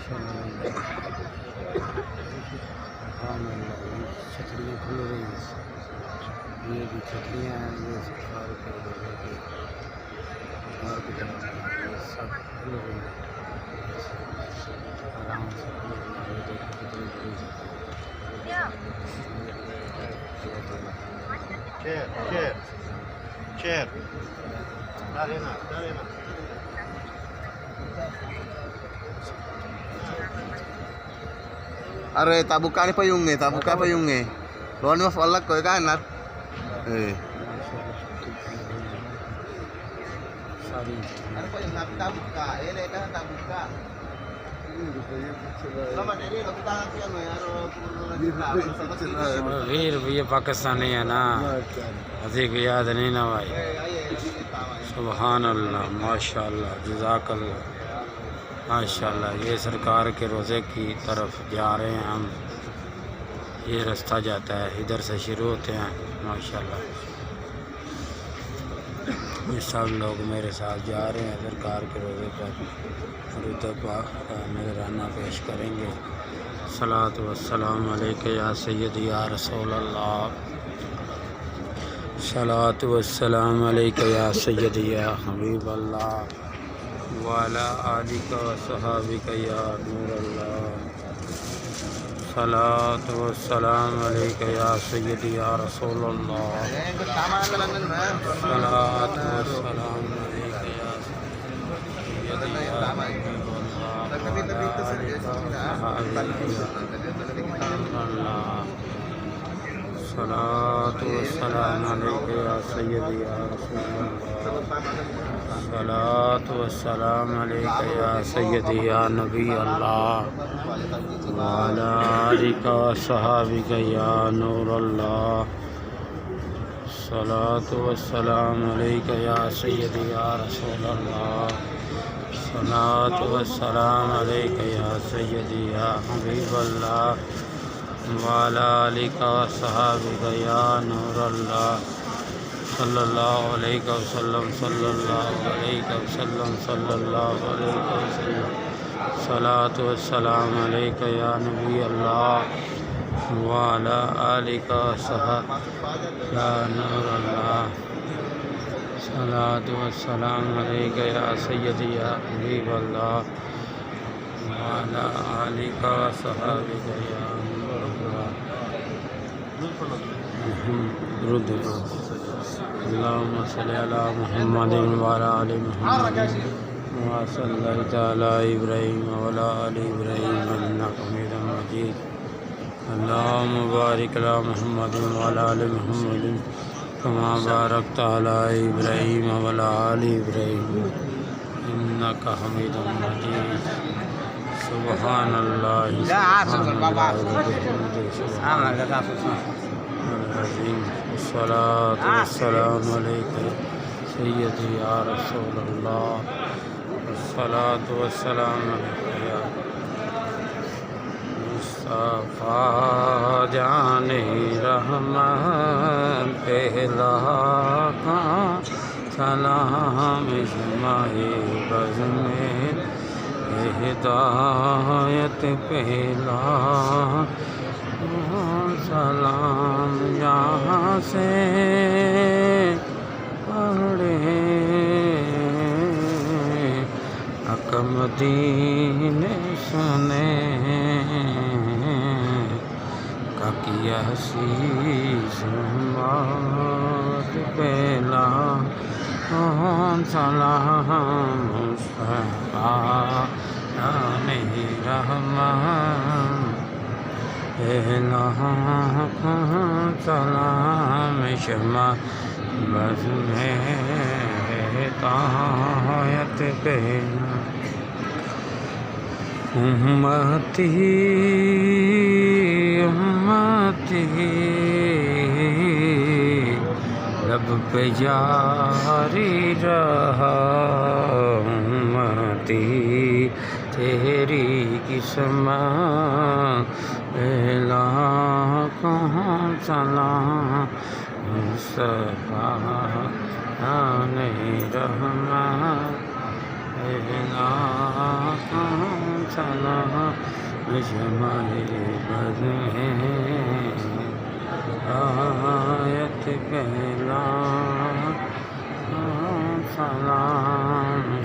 چھتریاں کھل رہی ہیں، یہ بھی چھتریاں ہیں، یہ سرکار کے روزے کی سرکار کی طرف یہ سب کھل رہی ہے، آرام سے کھل رہی ہے، یہ دیکھو کتنی بڑی چیر Are tabuka ni payungnya, tabuka payungnya. Luan mas walak kau kanat. ساری Ada payung nak tabuka, ini kan tabuka. Lama ini lo kita nanti yang ya, 20 روپیے پاکستانی ہے نا، ادھک یاد نہیں نا بھائی. سبحان اللہ، ماشاء اللہ، جزاک اللہ، ماشاء اللہ. یہ سرکار کے روزے کی طرف جا رہے ہیں ہم، یہ راستہ جاتا ہے، ادھر سے شروع ہوتے ہیں ماشاء اللہ. یہ سب لوگ میرے ساتھ جا رہے ہیں سرکار کے روزے پر، درود پاک کا نذرانہ پیش کریں گے. صلاۃ والسلام علیک یا سیدی یا رسول اللہ، صلاۃ والسلام علیک یا سیدی یا حبیب اللہ، وعلی آلک و صحابک یا نور اللہ. صلاۃ والسلام علیک یا سیدی یا رسول اللہ، صلاۃ والسلام علیک یا سیدی یا حبیب اللہ. صلاۃ والسلام علیک یا سیدی یا رسول اللہ، صلاۃ والسلام علیک یا سیدی یا نبی اللہ، وعلی آلک و صحابک یا نور اللہ. صلاۃ والسلام علیک یا سیدی یا رسول اللہ، صلاۃ والسلام علیک یا سیدی یا حبیب اللہ، وعلی آلک و صحابک یا نور اللہ. صلی اللہ علیہ وسلم، صلی اللہ علیہ وسلم، صلی اللہ علیہ وسلم. صلاۃ والسلام علیک یا نبی اللہ، وعلی آلک و صحابک یا نور اللہ. صلاۃ والسلام علیک یا سیدی یا حبیب اللہ، وعلی آلک و صحابک یا نور اللہ. درود اللہم صلی علی محمد وعلی آل محمد کما صلیت علی ابراہیم وعلی آل ابراہیم انک حمید مجید. اللہم بارک علی محمد وعلی آل محمد کما بارکت علی ابراہیم وعلی آل ابراہیم انک حمید مجید. سبحان اللہ، سبحان اللہ العظیم. الصلاۃ والسلام علیک سیدی یا رسول اللہ، الصلاۃ والسلام علیک یا مصطفیٰ جان رحمت پہلا سلام اجماعی بز میں ہدایت پہلا سلام یہاں سے پڑھے حکم دین سنے کا کیا حسیس مات پہلا سلام مصطفیٰ نہیں رحمان پہلا سلام شمع بز میں ہدایت پہلا امتی امتی لب پہ جاری رہا امتی تیری قسمت پہلا کہاں سلام مصطفیٰ نہیں رحمت پہلا کہاں سلام شمع بز میں آیت پہلا سلام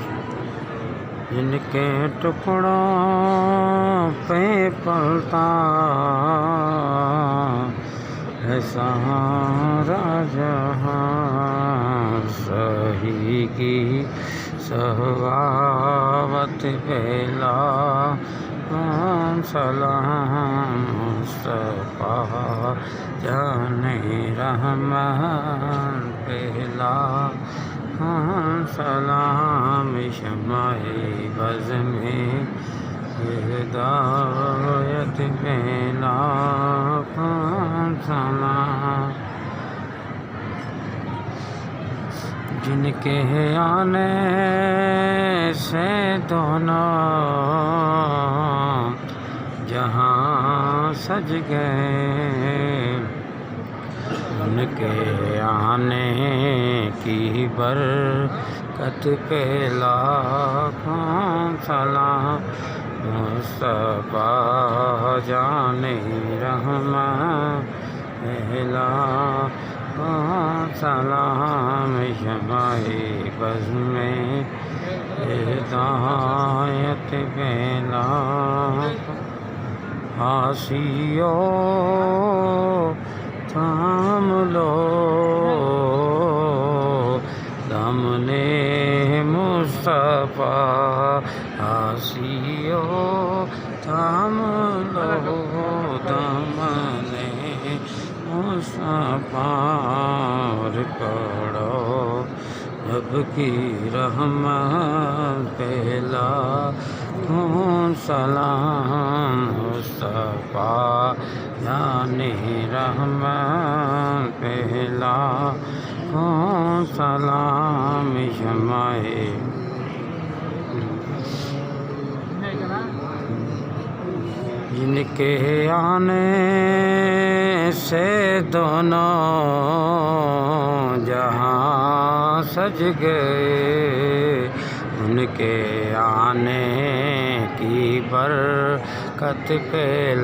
جن کے ٹکڑوں پہ پلتا ہے سارا جہاں سہی کی سخاوت پہلا سلام مصطفیٰ جان رحمان پہلا سلام شمع بز میں ہدایت پہلا سلام جن کے آنے سے دونوں جہاں سج گئے ان کے آنے کی برکت پہ لاکھوں سلام مصطفیٰ جان رحمان پہلا سلام شمع بز میں ہدایت پہلا آسیو تھام لو دامن مصطفیٰ آسیو تھام لو دامن مصطفیٰ پڑھو رب کی رحمت پہلا سلام مصطفیٰ جان رحمان پہلا سلام شمع جن کے آنے سے دونوں جہاں سج گئے ان کے آنے کی برکت پہ